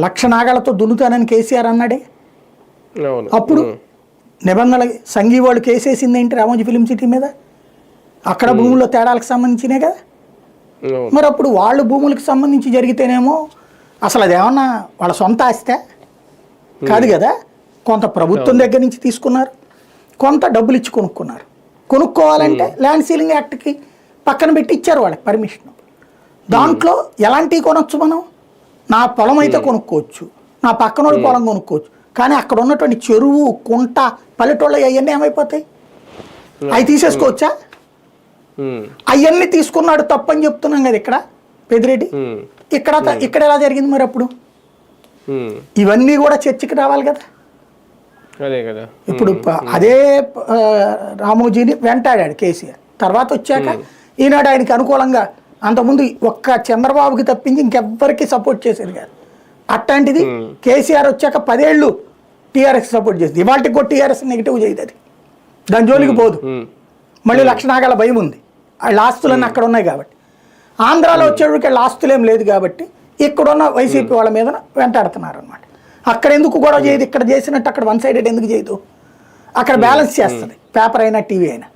లక్ష నాగాలతో దున్నుతానని కేసీఆర్ అన్నాడే. అప్పుడు నిబంధనలు సంఘీ వాళ్ళు కేసేసింది ఏంటి రామోజీ ఫిలిం సిటీ మీద? అక్కడ భూముల్లో తేడాలకు సంబంధించినే కదా. మరి అప్పుడు వాళ్ళు భూములకు సంబంధించి జరిగితేనేమో అసలు అదేమన్నా వాళ్ళ సొంత ఆస్తే కాదు కదా. కొంత ప్రభుత్వం దగ్గర నుంచి తీసుకున్నారు, కొంత డబ్బులు ఇచ్చి కొనుక్కున్నారు. కొనుక్కోవాలంటే ల్యాండ్ సీలింగ్ యాక్ట్కి పక్కన పెట్టి ఇచ్చారు వాళ్ళకి పర్మిషన్. దాంట్లో ఎలాంటివి కొనొచ్చు మనం? నా పొలం అయితే కొనుక్కోవచ్చు, నా పక్కనోడి పొలం కొనుక్కోవచ్చు. కానీ అక్కడ ఉన్నటువంటి చెరువు, కుంట, పల్లెటూళ్ళ అవన్నీ ఏమైపోతాయి? అవి తీసేసుకోవచ్చా? అవన్నీ తీసుకున్నాడు తప్పని చెప్తున్నాం కదా ఇక్కడ పెద్దిరెడ్డి. ఇక్కడ ఎలా జరిగింది మరి అప్పుడు? ఇవన్నీ కూడా చర్చకి రావాలి కదా. ఇప్పుడు అదే రామోజీని వెంటాడాడు కేసీఆర్. తర్వాత వచ్చాక ఈనాడు ఆయనకి అనుకూలంగా, అంతకుముందు ఒక్క చంద్రబాబుకి తప్పించి ఇంకెవ్వరికి సపోర్ట్ చేసేది కాదు. అట్లాంటిది కేసీఆర్ వచ్చాక 10 ఏళ్ళు టీఆర్ఎస్ సపోర్ట్ చేసింది. ఇవాళకి కూడా టీఆర్ఎస్ నెగిటివ్ చేయదు, అది దాని జోలికి పోదు. మళ్ళీ లక్ష నాగాల భయం ఉంది, వాళ్ళ ఆస్తులన్నీ అక్కడ ఉన్నాయి కాబట్టి. ఆంధ్రాలో వచ్చేటికి వాళ్ళ ఆస్తులు ఏం లేదు కాబట్టి ఇక్కడున్న వైసీపీ వాళ్ళ మీద వెంటాడుతున్నారు అనమాట. అక్కడ ఎందుకు గొడవ చేయదు? ఇక్కడ చేసినట్టు అక్కడ 1 సైడెడ్ ఎందుకు చేయదు? అక్కడ బ్యాలెన్స్ చేస్తుంది, పేపర్ అయినా టీవీ అయినా.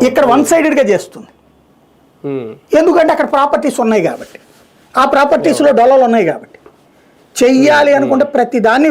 ఇక్కడ 1 సైడెడ్గా చేస్తుంది. ఎందుకంటే అక్కడ ప్రాపర్టీస్ ఉన్నాయి కాబట్టి, ఆ ప్రాపర్టీస్లో డొల్లలు ఉన్నాయి కాబట్టి. చెయ్యాలి అనుకుంటే ప్రతి దాన్ని